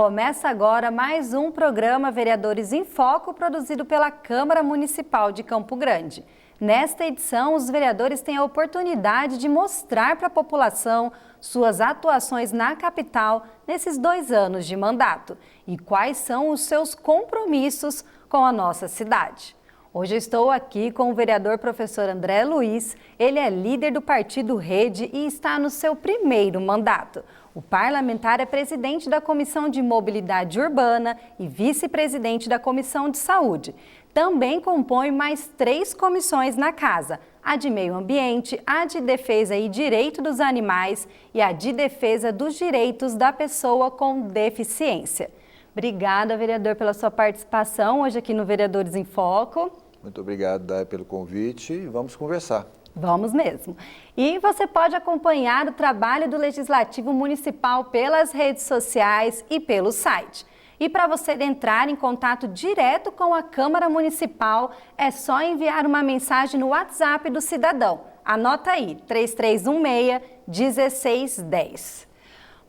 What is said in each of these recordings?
Começa agora mais um programa Vereadores em Foco, produzido pela Câmara Municipal de Campo Grande. Nesta edição, os vereadores têm a oportunidade de mostrar para a população suas atuações na capital nesses 2 anos de mandato e quais são os seus compromissos com a nossa cidade. Hoje eu estou aqui com o vereador professor André Luiz. Ele é líder do partido Rede e está no seu 1º mandato. O parlamentar é presidente da Comissão de Mobilidade Urbana e vice-presidente da Comissão de Saúde. Também compõe mais 3 comissões na casa: a de Meio Ambiente, a de Defesa e Direito dos Animais e a de Defesa dos Direitos da Pessoa com Deficiência. Obrigada, vereador, pela sua participação hoje aqui no Vereadores em Foco. Muito obrigado, Day, pelo convite e vamos conversar. Vamos mesmo. E você pode acompanhar o trabalho do Legislativo Municipal pelas redes sociais e pelo site. E para você entrar em contato direto com a Câmara Municipal, é só enviar uma mensagem no WhatsApp do cidadão. Anota aí, 3316-1610.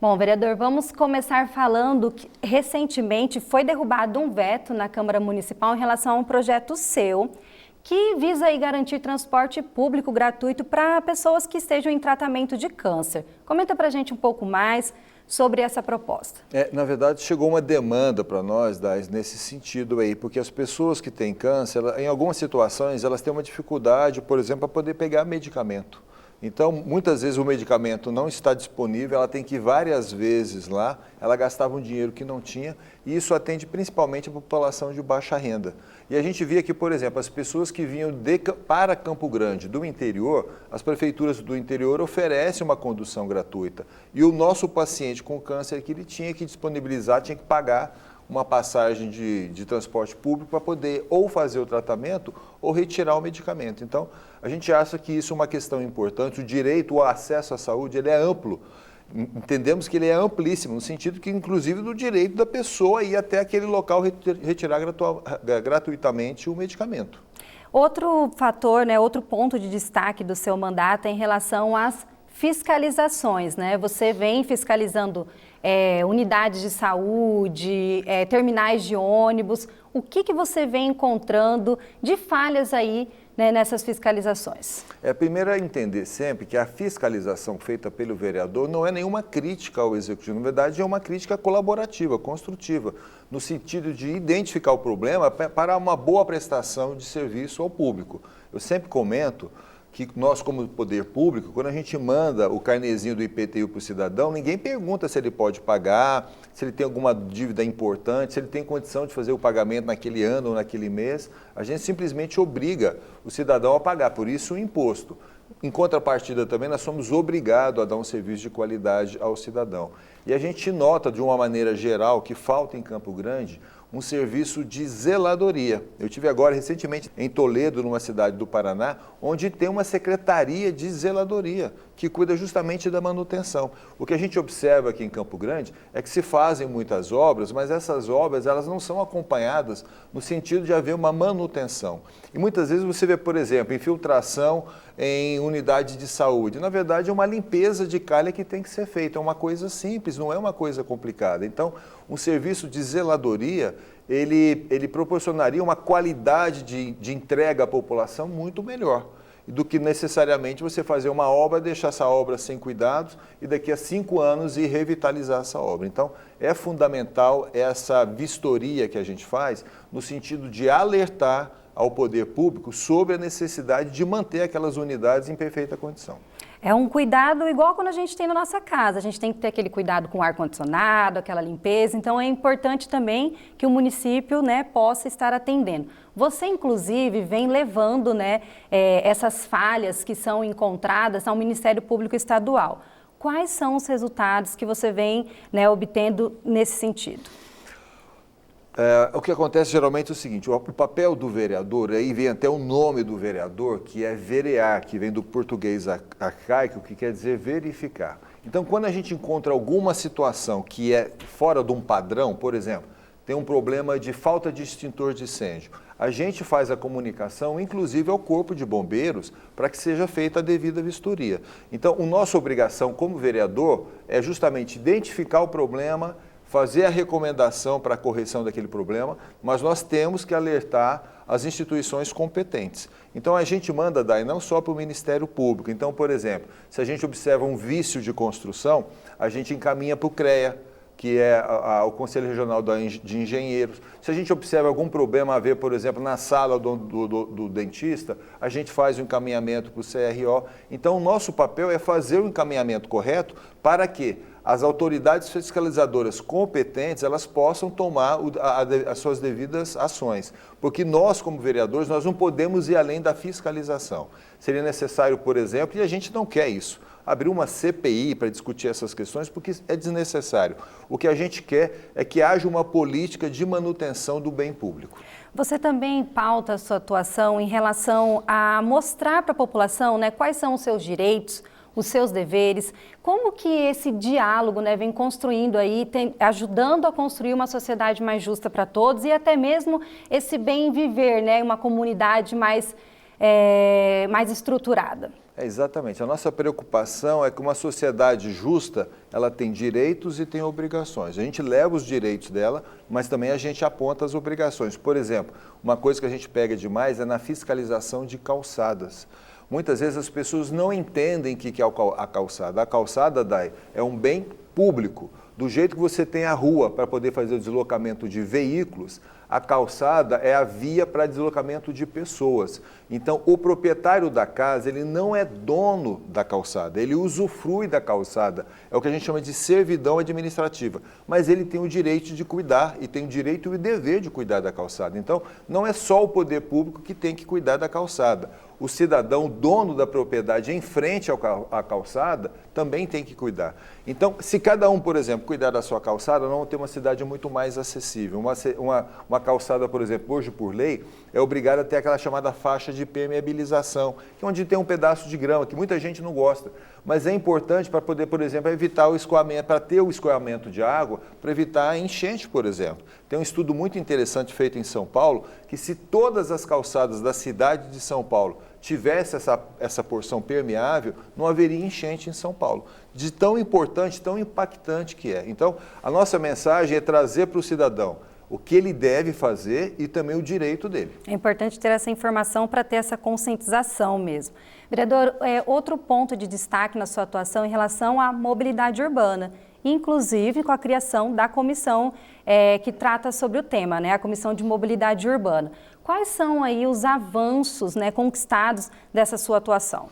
Bom, vereador, vamos começar falando que recentemente foi derrubado um veto na Câmara Municipal em relação a um projeto seu que visa aí garantir transporte público gratuito para pessoas que estejam em tratamento de câncer. Comenta para a gente um pouco mais sobre essa proposta. Na verdade, chegou uma demanda para nós, Day, nesse sentido aí, porque as pessoas que têm câncer, em algumas situações, elas têm uma dificuldade, por exemplo, para poder pegar medicamento. Então, muitas vezes o medicamento não está disponível, ela tem que ir várias vezes lá, ela gastava um dinheiro que não tinha, e isso atende principalmente a população de baixa renda. E a gente via que, por exemplo, as pessoas que vinham para Campo Grande, do interior, as prefeituras do interior oferecem uma condução gratuita. E o nosso paciente com câncer que ele tinha que disponibilizar, tinha que pagar uma passagem de transporte público para poder ou fazer o tratamento ou retirar o medicamento. Então, a gente acha que isso é uma questão importante. O direito ao acesso à saúde, ele é amplo. Entendemos que ele é amplíssimo, no sentido que, inclusive, do direito da pessoa ir até aquele local retirar gratuitamente o medicamento. Outro fator, outro ponto de destaque do seu mandato é em relação às fiscalizações, Você vem fiscalizando unidades de saúde, terminais de ônibus. O que você vem encontrando de falhas aí nessas fiscalizações? Primeiro é entender sempre que a fiscalização feita pelo vereador não é nenhuma crítica ao executivo, na verdade é uma crítica colaborativa, construtiva, no sentido de identificar o problema para uma boa prestação de serviço ao público. Eu sempre comento que nós, como poder público, quando a gente manda o carnezinho do IPTU para o cidadão, ninguém pergunta se ele pode pagar, se ele tem alguma dívida importante, se ele tem condição de fazer o pagamento naquele ano ou naquele mês. A gente simplesmente obriga o cidadão a pagar, por isso o imposto. Em contrapartida também, nós somos obrigados a dar um serviço de qualidade ao cidadão. E a gente nota, de uma maneira geral, que falta em Campo Grande um serviço de zeladoria. Eu tive agora, recentemente, em Toledo, numa cidade do Paraná, onde tem uma secretaria de zeladoria, que cuida justamente da manutenção. O que a gente observa aqui em Campo Grande é que se fazem muitas obras, mas essas obras elas não são acompanhadas no sentido de haver uma manutenção. E muitas vezes você vê, por exemplo, infiltração em unidade de saúde. Na verdade, é uma limpeza de calha que tem que ser feita. É uma coisa simples, não é uma coisa complicada. Então, um serviço de zeladoria, ele proporcionaria uma qualidade de entrega à população muito melhor do que necessariamente você fazer uma obra, deixar essa obra sem cuidados e daqui a 5 anos ir revitalizar essa obra. Então, é fundamental essa vistoria que a gente faz no sentido de alertar ao poder público sobre a necessidade de manter aquelas unidades em perfeita condição. É um cuidado igual quando a gente tem na nossa casa, a gente tem que ter aquele cuidado com o ar-condicionado, aquela limpeza, então é importante também que o município possa estar atendendo. Você, inclusive, vem levando essas falhas que são encontradas ao Ministério Público Estadual. Quais são os resultados que você vem obtendo nesse sentido? O que acontece geralmente é o seguinte, o papel do vereador, aí vem até o nome do vereador, que é verear, que vem do português arcaico, que quer dizer verificar. Então, quando a gente encontra alguma situação que é fora de um padrão, por exemplo, tem um problema de falta de extintor de incêndio, a gente faz a comunicação, inclusive ao Corpo de Bombeiros, para que seja feita a devida vistoria. Então, a nossa obrigação como vereador é justamente identificar o problema, fazer a recomendação para a correção daquele problema, mas nós temos que alertar as instituições competentes. Então a gente manda daí não só para o Ministério Público. Então, por exemplo, se a gente observa um vício de construção, a gente encaminha para o CREA, que é o Conselho Regional de Engenheiros. Se a gente observa algum problema a ver, por exemplo, na sala do dentista, a gente faz o encaminhamento para o CRO. Então, o nosso papel é fazer o encaminhamento correto para que as autoridades fiscalizadoras competentes, elas possam tomar as suas devidas ações. Porque nós, como vereadores, nós não podemos ir além da fiscalização. Seria necessário, por exemplo, e a gente não quer isso, abrir uma CPI para discutir essas questões, porque é desnecessário. O que a gente quer é que haja uma política de manutenção do bem público. Você também pauta a sua atuação em relação a mostrar para a população, né, quais são os seus direitos, os seus deveres, como que esse diálogo, né, vem construindo aí, ajudando a construir uma sociedade mais justa para todos e até mesmo esse bem viver, né, uma comunidade mais estruturada. Exatamente. A nossa preocupação é que uma sociedade justa, ela tem direitos e tem obrigações. A gente leva os direitos dela, mas também a gente aponta as obrigações. Por exemplo, uma coisa que a gente pega demais é na fiscalização de calçadas. Muitas vezes as pessoas não entendem o que é a calçada. A calçada, Dai, é um bem público. Do jeito que você tem a rua para poder fazer o deslocamento de veículos, a calçada é a via para deslocamento de pessoas. Então, o proprietário da casa, ele não é dono da calçada, ele usufrui da calçada. É o que a gente chama de servidão administrativa. Mas ele tem o direito de cuidar e tem o direito e o dever de cuidar da calçada. Então, não é só o poder público que tem que cuidar da calçada. O cidadão, dono da propriedade em frente à calçada, também tem que cuidar. Então, se cada um, por exemplo, cuidar da sua calçada, nós vamos ter uma cidade muito mais acessível. Uma calçada, por exemplo, hoje por lei, é obrigada a ter aquela chamada faixa de permeabilização, que é onde tem um pedaço de grama, que muita gente não gosta. Mas é importante para poder, por exemplo, evitar o escoamento, para ter o escoamento de água, para evitar a enchente, por exemplo. Tem um estudo muito interessante feito em São Paulo, que se todas as calçadas da cidade de São Paulo tivesse essa porção permeável, não haveria enchente em São Paulo. De tão importante, tão impactante que é. Então, a nossa mensagem é trazer para o cidadão o que ele deve fazer e também o direito dele. É importante ter essa informação para ter essa conscientização mesmo. Vereador, outro ponto de destaque na sua atuação em relação à mobilidade urbana, inclusive com a criação da comissão que trata sobre o tema, né, a Comissão de Mobilidade Urbana. Quais são aí os avanços, né, conquistados dessa sua atuação?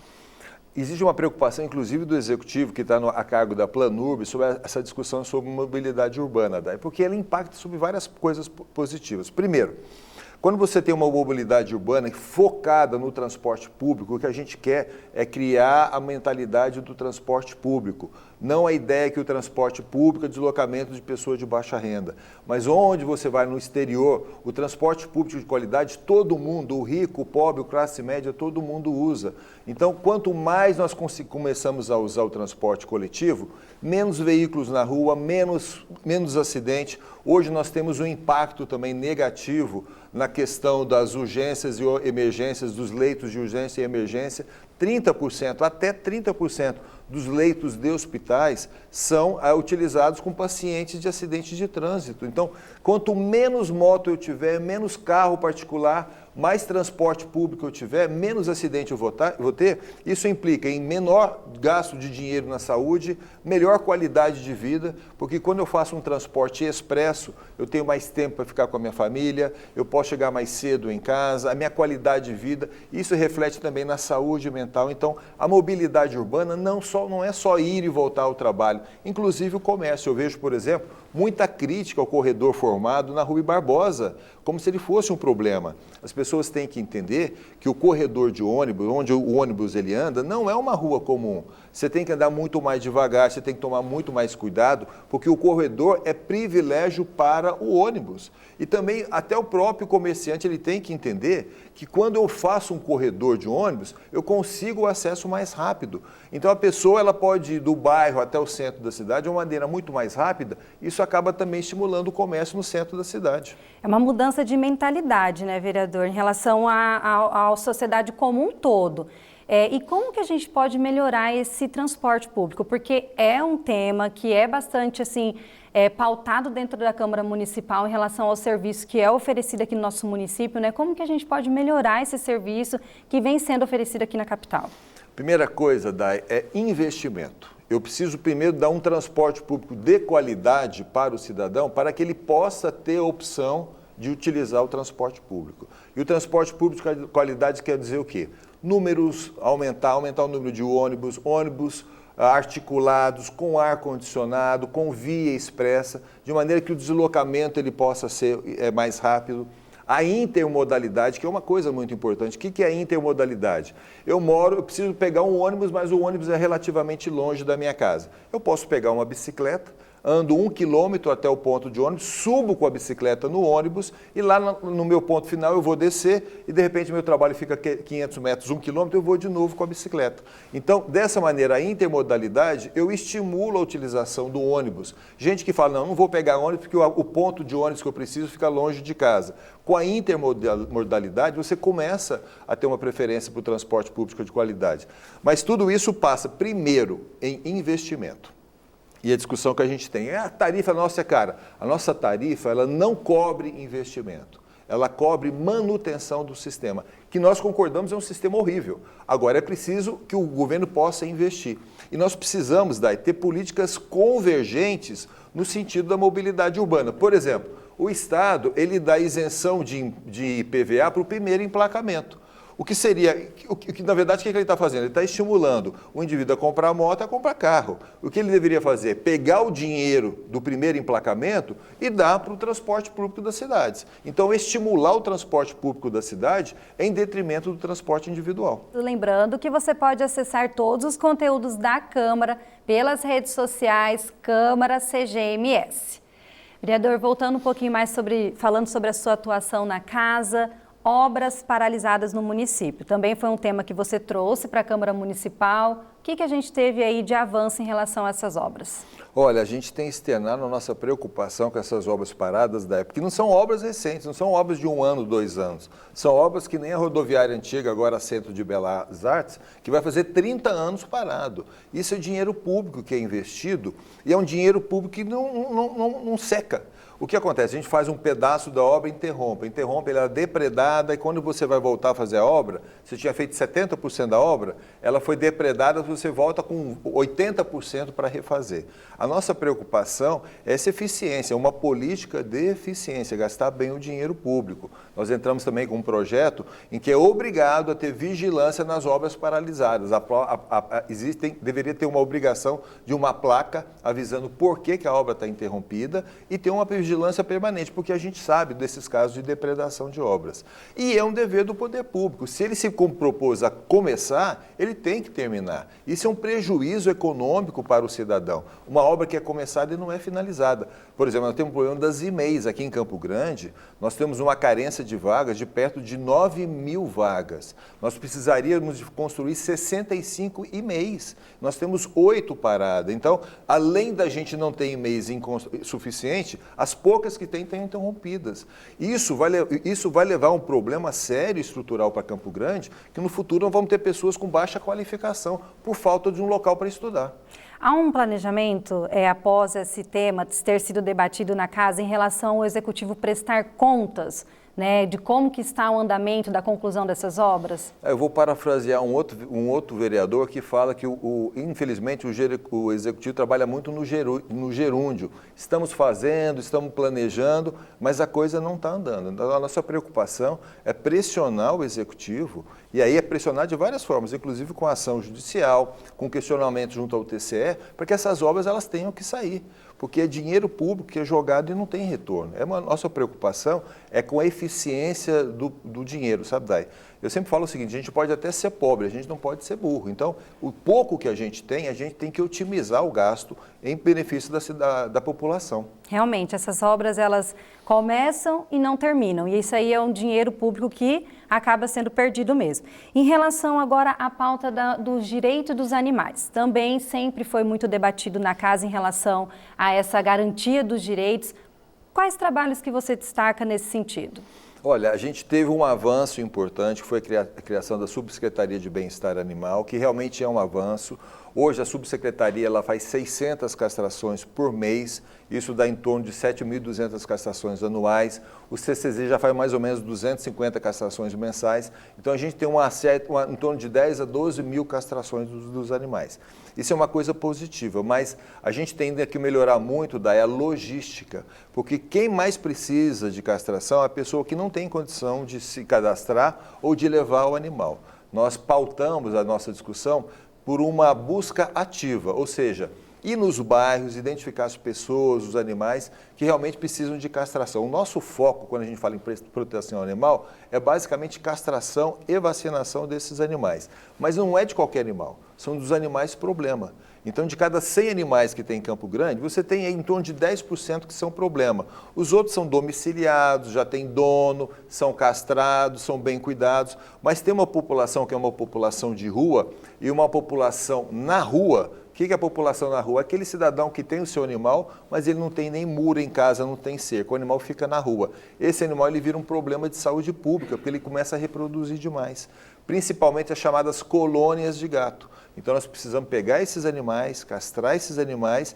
Existe uma preocupação, inclusive, do Executivo, que está a cargo da Planurb, sobre essa discussão sobre mobilidade urbana, porque ela impacta sobre várias coisas positivas. Primeiro, quando você tem uma mobilidade urbana focada no transporte público, o que a gente quer é criar a mentalidade do transporte público. Não a ideia que o transporte público é deslocamento de pessoas de baixa renda. Mas onde você vai no exterior, o transporte público de qualidade, todo mundo, o rico, o pobre, o classe média, todo mundo usa. Então, quanto mais nós começamos a usar o transporte coletivo, menos veículos na rua, menos acidente. Hoje nós temos um impacto também negativo na questão das urgências e emergências, dos leitos de urgência e emergência. 30%, até 30% dos leitos de hospitais são utilizados com pacientes de acidentes de trânsito. Então, quanto menos moto eu tiver, menos carro particular, mais transporte público eu tiver, menos acidente eu vou ter. Isso implica em menor gasto de dinheiro na saúde, melhor qualidade de vida, porque quando eu faço um transporte expresso, eu tenho mais tempo para ficar com a minha família, eu posso chegar mais cedo em casa, a minha qualidade de vida, isso reflete também na saúde mental. Então, a mobilidade urbana não é só ir e voltar ao trabalho, inclusive o comércio. Eu vejo, por exemplo, muita crítica ao corredor formado na Rui Barbosa, como se ele fosse um problema. As pessoas têm que entender que o corredor de ônibus, onde o ônibus ele anda, não é uma rua comum. Você tem que andar muito mais devagar, você tem que tomar muito mais cuidado, porque o corredor é privilégio para o ônibus. E também até o próprio comerciante ele tem que entender que quando eu faço um corredor de ônibus, eu consigo o acesso mais rápido. Então a pessoa ela pode ir do bairro até o centro da cidade de uma maneira muito mais rápida, isso acaba também estimulando o comércio no centro da cidade. É uma mudança de mentalidade, né, vereador, em relação à sociedade como um todo. E como que a gente pode melhorar esse transporte público? Porque é um tema que é bastante assim, pautado dentro da Câmara Municipal em relação ao serviço que é oferecido aqui no nosso município, né? Como que a gente pode melhorar esse serviço que vem sendo oferecido aqui na capital? Primeira coisa, Day, é investimento. Eu preciso primeiro dar um transporte público de qualidade para o cidadão, para que ele possa ter a opção de utilizar o transporte público. E o transporte público de qualidade quer dizer o quê? Números, aumentar o número de ônibus articulados, com ar-condicionado, com via expressa, de maneira que o deslocamento ele possa ser mais rápido. A intermodalidade, que é uma coisa muito importante. O que é a intermodalidade? Eu preciso pegar um ônibus, mas o ônibus é relativamente longe da minha casa. Eu posso pegar uma bicicleta, ando 1 quilômetro até o ponto de ônibus, subo com a bicicleta no ônibus e lá no meu ponto final eu vou descer e de repente meu trabalho fica 500 metros, 1 quilômetro, eu vou de novo com a bicicleta. Então, dessa maneira, a intermodalidade, eu estimulo a utilização do ônibus. Gente que fala, não vou pegar ônibus porque o ponto de ônibus que eu preciso fica longe de casa. Com a intermodalidade, você começa a ter uma preferência para o transporte público de qualidade. Mas tudo isso passa, primeiro, em investimento. E a discussão que a gente tem a tarifa nossa é cara. A nossa tarifa, ela não cobre investimento. Ela cobre manutenção do sistema, que nós concordamos é um sistema horrível. Agora é preciso que o governo possa investir. E nós precisamos, Day, ter políticas convergentes no sentido da mobilidade urbana. Por exemplo, o Estado, ele dá isenção de IPVA para o primeiro emplacamento. O que seria, na verdade, o que ele está fazendo? Ele está estimulando o indivíduo a comprar moto, a comprar carro. O que ele deveria fazer? Pegar o dinheiro do primeiro emplacamento e dar para o transporte público das cidades. Então, estimular o transporte público da cidade em detrimento do transporte individual. Lembrando que você pode acessar todos os conteúdos da Câmara pelas redes sociais Câmara CGMS. Vereador, voltando um pouquinho mais falando sobre a sua atuação na casa, obras paralisadas no município. Também foi um tema que você trouxe para a Câmara Municipal. O que a gente teve aí de avanço em relação a essas obras? Olha, a gente tem externado a nossa preocupação com essas obras paradas da época, porque não são obras recentes, não são obras de 1 ano, 2 anos. São obras que nem a rodoviária antiga, agora Centro de Belas Artes, que vai fazer 30 anos parado. Isso é dinheiro público que é investido e é um dinheiro público que não seca. O que acontece? A gente faz um pedaço da obra e interrompe, ela é depredada e quando você vai voltar a fazer a obra, você tinha feito 70% da obra, ela foi depredada, você volta com 80% para refazer. A nossa preocupação é essa eficiência, uma política de eficiência, gastar bem o dinheiro público. Nós entramos também com um projeto em que é obrigado a ter vigilância nas obras paralisadas. Deveria ter uma obrigação de uma placa avisando por que a obra está interrompida e ter uma vigilância permanente, porque a gente sabe desses casos de depredação de obras. E é um dever do poder público. Se ele se propôs a começar, ele tem que terminar. Isso é um prejuízo econômico para o cidadão. Uma obra que é começada e não é finalizada. Por exemplo, nós temos um problema das IMEIs aqui em Campo Grande, nós temos uma carência de vagas de perto de 9.000 vagas. Nós precisaríamos de construir 65 IMEIs. Nós temos 8 paradas. Então, além da gente não ter IMEIs suficiente, as poucas que tem interrompidas. Isso vai levar a um problema sério estrutural para Campo Grande, que no futuro nós vamos ter pessoas com baixa qualificação por falta de um local para estudar. Há um planejamento, após esse tema ter sido debatido na casa, em relação ao Executivo prestar contas, né, de como que está o andamento da conclusão dessas obras? Eu vou parafrasear um outro vereador que fala que, infelizmente, o Executivo trabalha muito no gerúndio. Estamos fazendo, estamos planejando, mas a coisa não está andando. Então, a nossa preocupação é pressionar o Executivo, e aí é pressionar de várias formas, inclusive com ação judicial, com questionamento junto ao TCE, para que essas obras elas tenham que sair. Porque é dinheiro público que é jogado e não tem retorno. Nossa preocupação é com a eficiência do dinheiro, sabe, Day? Eu sempre falo o seguinte, a gente pode até ser pobre, a gente não pode ser burro. Então, o pouco que a gente tem que otimizar o gasto em benefício da população. Realmente, essas obras, elas começam e não terminam. E isso aí é um dinheiro público que acaba sendo perdido mesmo. Em relação agora à pauta dos direitos dos animais, também sempre foi muito debatido na casa em relação a essa garantia dos direitos. Quais trabalhos que você destaca nesse sentido? Olha, a gente teve um avanço importante, que foi a criação da Subsecretaria de Bem-Estar Animal, que realmente é um avanço. Hoje a subsecretaria ela faz 600 castrações por mês, isso dá em torno de 7.200 castrações anuais. O CCZ já faz mais ou menos 250 castrações mensais, então a gente tem em torno de 10 a 12 mil castrações dos animais. Isso é uma coisa positiva, mas a gente tem ainda que melhorar muito a logística, porque quem mais precisa de castração é a pessoa que não tem condição de se cadastrar ou de levar o animal. Nós pautamos a nossa discussão por uma busca ativa, ou seja, ir nos bairros, identificar as pessoas, os animais que realmente precisam de castração. O nosso foco, quando a gente fala em proteção animal, é basicamente castração e vacinação desses animais. Mas não é de qualquer animal, são dos animais problema. Então, de cada 100 animais que tem em Campo Grande, você tem aí em torno de 10% que são problema. Os outros são domiciliados, já tem dono, são castrados, são bem cuidados, mas tem uma população que é uma população de rua e uma população na rua. O que é a população na rua? Aquele cidadão que tem o seu animal, mas ele não tem nem muro em casa, não tem cerca, o animal fica na rua. Esse animal ele vira um problema de saúde pública, porque ele começa a reproduzir demais, principalmente as chamadas colônias de gato. Então nós precisamos pegar esses animais, castrar esses animais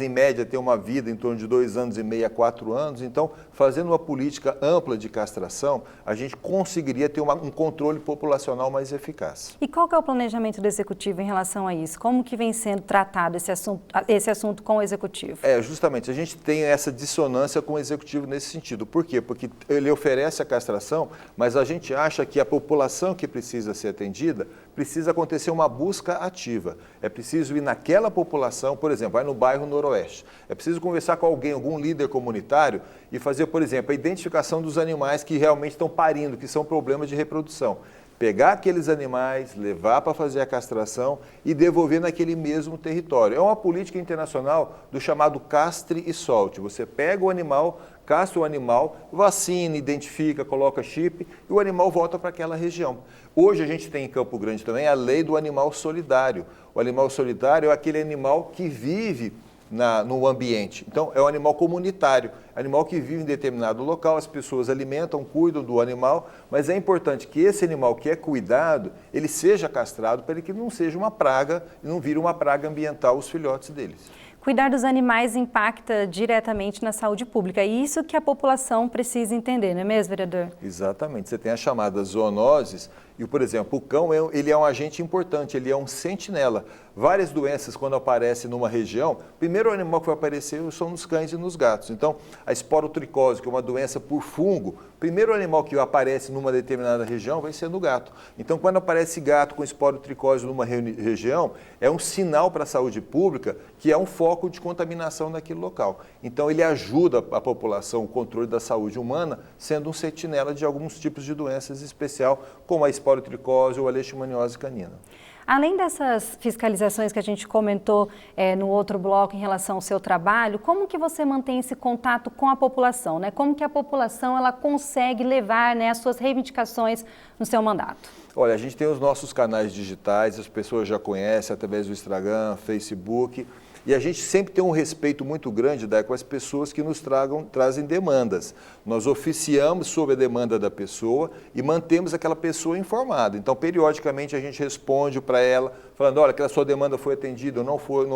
em média têm uma vida em torno de 2 anos e meio a 4 anos, então fazendo uma política ampla de castração, a gente conseguiria ter um controle populacional mais eficaz. E qual que é o planejamento do Executivo em relação a isso? Como que vem sendo tratado esse assunto com o Executivo? Justamente, a gente tem essa dissonância com o Executivo nesse sentido. Por quê? Porque ele oferece a castração, mas a gente acha que a população que precisa ser atendida, precisa acontecer uma busca ativa. É preciso ir naquela população, por exemplo, vai no bairro Noroeste. É preciso conversar com alguém, algum líder comunitário e fazer, por exemplo, a identificação dos animais que realmente estão parindo, que são problemas de reprodução. Pegar aqueles animais, levar para fazer a castração e devolver naquele mesmo território. É uma política internacional do chamado castre e solte. Você pega o animal, castra o animal, vacina, identifica, coloca chip e o animal volta para aquela região. Hoje a gente tem em Campo Grande também a lei do animal solidário. O animal solidário é aquele animal que vive no ambiente. Então, é um animal comunitário, animal que vive em determinado local, as pessoas alimentam, cuidam do animal, mas é importante que esse animal que é cuidado, ele seja castrado para que não seja uma praga e não vire uma praga ambiental os filhotes deles. Cuidar dos animais impacta diretamente na saúde pública. E isso que a população precisa entender, não é mesmo, vereador? Exatamente. Você tem as chamadas zoonoses e, por exemplo, o cão ele é um agente importante, ele é um sentinela. Várias doenças, quando aparecem numa região, primeiro o animal que vai aparecer são nos cães e nos gatos. Então, a esporotricose, que é uma doença por fungo, primeiro animal que aparece numa determinada região vai ser no gato. Então, quando aparece gato com esporotricose numa região, é um sinal para a saúde pública que é um foco de contaminação naquele local. Então, ele ajuda a população, o controle da saúde humana, sendo um sentinela de alguns tipos de doenças especial, como a esporotricose ou a leishmaniose canina. Além dessas fiscalizações que a gente comentou no outro bloco em relação ao seu trabalho, como que você mantém esse contato com a população, né? Como que a população ela consegue levar, né, as suas reivindicações no seu mandato? Olha, a gente tem os nossos canais digitais, as pessoas já conhecem através do Instagram, Facebook, e a gente sempre tem um respeito muito grande com as pessoas que nos trazem demandas. Nós oficiamos sobre a demanda da pessoa e mantemos aquela pessoa informada. Então, periodicamente, a gente responde para ela, falando, olha, aquela sua demanda foi atendida ou não foi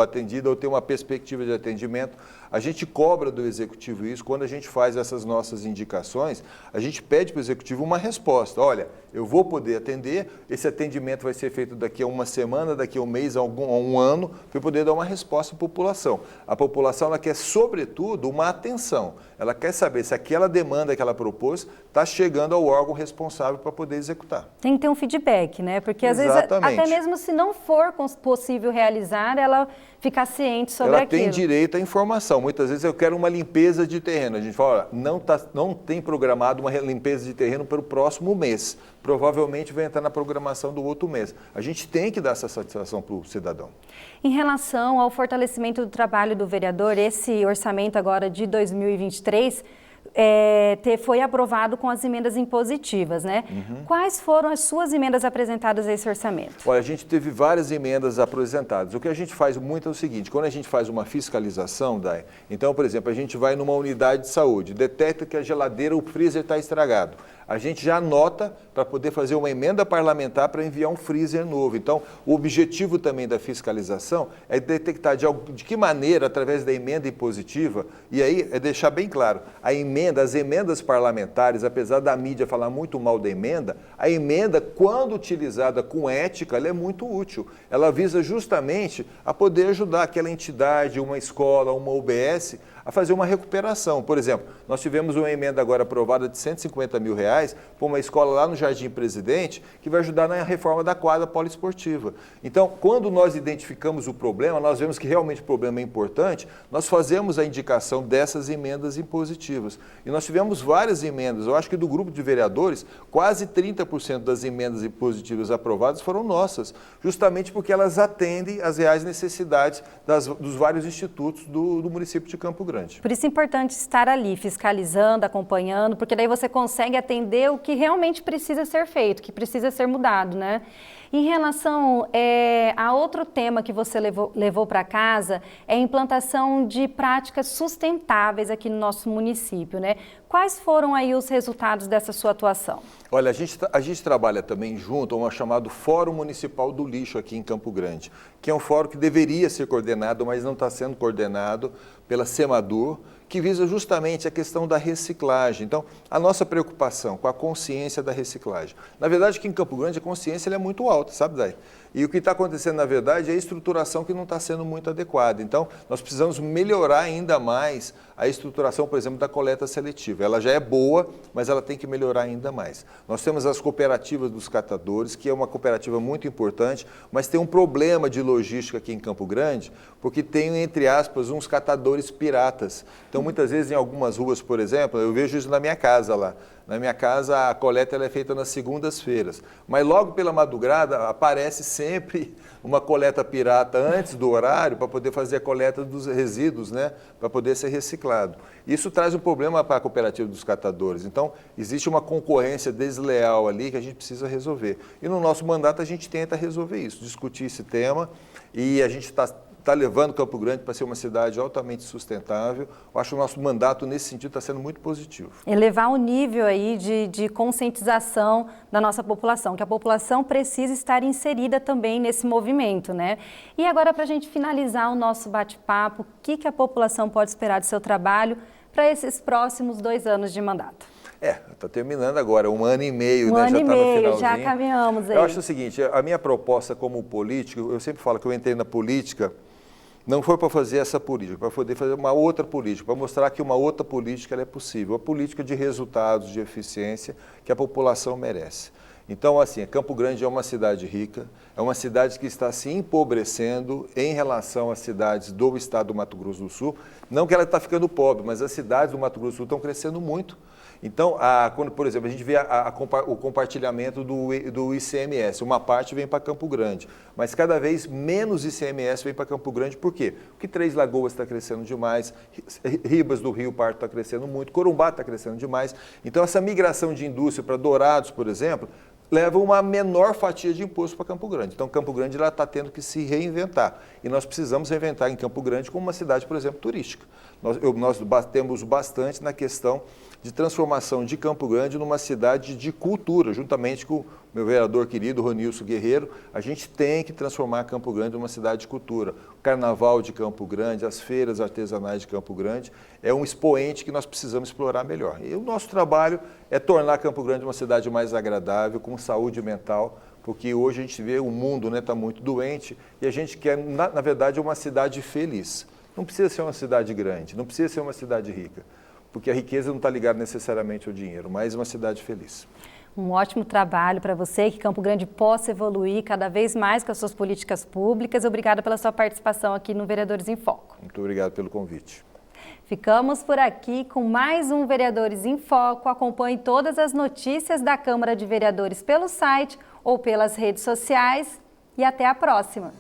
atendida, ou tem uma perspectiva de atendimento. A gente cobra do Executivo isso. Quando a gente faz essas nossas indicações, a gente pede para o Executivo uma resposta. Olha, eu vou poder atender, esse atendimento vai ser feito daqui a uma semana, daqui a um mês, a um ano, para eu poder dar uma resposta à população. A população ela quer, sobretudo, uma atenção. Ela quer saber se aquela demanda que ela propôs está chegando ao órgão responsável para poder executar. Tem que ter um feedback, né? Porque às Exatamente. vezes, até mesmo se não for possível realizar, ela ficar ciente sobre aquilo. Ela tem direito à informação. Muitas vezes eu quero uma limpeza de terreno. A gente fala, olha, não tem programado uma limpeza de terreno para o próximo mês. Provavelmente vai entrar na programação do outro mês. A gente tem que dar essa satisfação para o cidadão. Em relação ao fortalecimento do trabalho do vereador, esse orçamento agora de 2023, foi aprovado com as emendas impositivas, né? Quais foram as suas emendas apresentadas a esse orçamento? Olha, a gente teve várias emendas apresentadas. O que a gente faz muito é o seguinte, quando a gente faz uma fiscalização, Day, então, por exemplo, a gente vai numa unidade de saúde, detecta que a geladeira, o freezer está estragado. A gente já anota para poder fazer uma emenda parlamentar para enviar um freezer novo. Então, o objetivo também da fiscalização é detectar de que maneira, através da emenda impositiva, e aí é deixar bem claro, as emendas parlamentares, apesar da mídia falar muito mal da emenda, a emenda, quando utilizada com ética, ela é muito útil. Ela visa justamente a poder ajudar aquela entidade, uma escola, uma UBS, a fazer uma recuperação. Por exemplo, nós tivemos uma emenda agora aprovada de R$150 mil para uma escola lá no Jardim Presidente, que vai ajudar na reforma da quadra poliesportiva. Então, quando nós identificamos o problema, nós vemos que realmente o problema é importante, nós fazemos a indicação dessas emendas impositivas. E nós tivemos várias emendas, eu acho que do grupo de vereadores, quase 30% das emendas impositivas aprovadas foram nossas, justamente porque elas atendem às reais necessidades dos vários institutos do município de Campo Grande. Por isso é importante estar ali, fiscalizando, acompanhando, porque daí você consegue atender o que realmente precisa ser feito, que precisa ser mudado, né? Em relação a outro tema que você levou para casa, é a implantação de práticas sustentáveis aqui no nosso município, né? Quais foram aí os resultados dessa sua atuação? Olha, a gente trabalha também junto a um chamado Fórum Municipal do Lixo aqui em Campo Grande, que é um fórum que deveria ser coordenado, mas não está sendo coordenado pela Semadur, que visa justamente a questão da reciclagem. Então, a nossa preocupação com a consciência da reciclagem. Na verdade, aqui em Campo Grande, a consciência é muito alta, sabe, Day? E o que está acontecendo, na verdade, é a estruturação que não está sendo muito adequada. Então, nós precisamos melhorar ainda mais a estruturação, por exemplo, da coleta seletiva. Ela já é boa, mas ela tem que melhorar ainda mais. Nós temos as cooperativas dos catadores, que é uma cooperativa muito importante, mas tem um problema de logística aqui em Campo Grande, porque tem, entre aspas, uns catadores piratas. Então, muitas vezes, em algumas ruas, por exemplo, eu vejo isso na minha casa lá. Na minha casa, a coleta ela é feita nas segundas-feiras, mas logo pela madrugada aparece sempre uma coleta pirata antes do horário para poder fazer a coleta dos resíduos, né, para poder ser reciclado. Isso traz um problema para a cooperativa dos catadores. Então, existe uma concorrência desleal ali que a gente precisa resolver. E no nosso mandato a gente tenta resolver isso, discutir esse tema, e a gente está levando Campo Grande para ser uma cidade altamente sustentável. Eu acho que o nosso mandato, nesse sentido, está sendo muito positivo. Elevar o nível aí de conscientização da nossa população, que a população precisa estar inserida também nesse movimento, né? E agora, para a gente finalizar o nosso bate-papo, o que a população pode esperar do seu trabalho para esses próximos 2 anos de mandato? Está terminando agora, 1 ano e meio, né? Já está no finalzinho. Já caminhamos aí. Eu acho o seguinte, a minha proposta como político, eu sempre falo que eu entrei na política, não foi para fazer essa política, para poder fazer uma outra política, para mostrar que uma outra política ela é possível, a política de resultados, de eficiência que a população merece. Então, assim, Campo Grande é uma cidade rica, é uma cidade que está se empobrecendo em relação às cidades do estado do Mato Grosso do Sul. Não que ela está ficando pobre, mas as cidades do Mato Grosso do Sul estão crescendo muito. Então, quando, por exemplo, a gente vê o compartilhamento do ICMS, uma parte vem para Campo Grande, mas cada vez menos ICMS vem para Campo Grande. Por quê? Porque Três Lagoas está crescendo demais, Ribas do Rio Pardo está crescendo muito, Corumbá está crescendo demais. Então, essa migração de indústria para Dourados, por exemplo, leva uma menor fatia de imposto para Campo Grande. Então, Campo Grande está tendo que se reinventar. E nós precisamos reinventar em Campo Grande como uma cidade, por exemplo, turística. Nós batemos bastante na questão de transformação de Campo Grande numa cidade de cultura, juntamente com o meu vereador querido, Ronilson Guerreiro. A gente tem que transformar Campo Grande numa cidade de cultura. O Carnaval de Campo Grande, as feiras artesanais de Campo Grande, é um expoente que nós precisamos explorar melhor. E o nosso trabalho é tornar Campo Grande uma cidade mais agradável, com saúde mental, porque hoje a gente vê o mundo está muito doente e a gente quer, na verdade, uma cidade feliz. Não precisa ser uma cidade grande, não precisa ser uma cidade rica, porque a riqueza não está ligada necessariamente ao dinheiro, mas uma cidade feliz. Um ótimo trabalho para você, que Campo Grande possa evoluir cada vez mais com as suas políticas públicas. Obrigada pela sua participação aqui no Vereadores em Foco. Muito obrigado pelo convite. Ficamos por aqui com mais um Vereadores em Foco. Acompanhe todas as notícias da Câmara de Vereadores pelo site ou pelas redes sociais e até a próxima.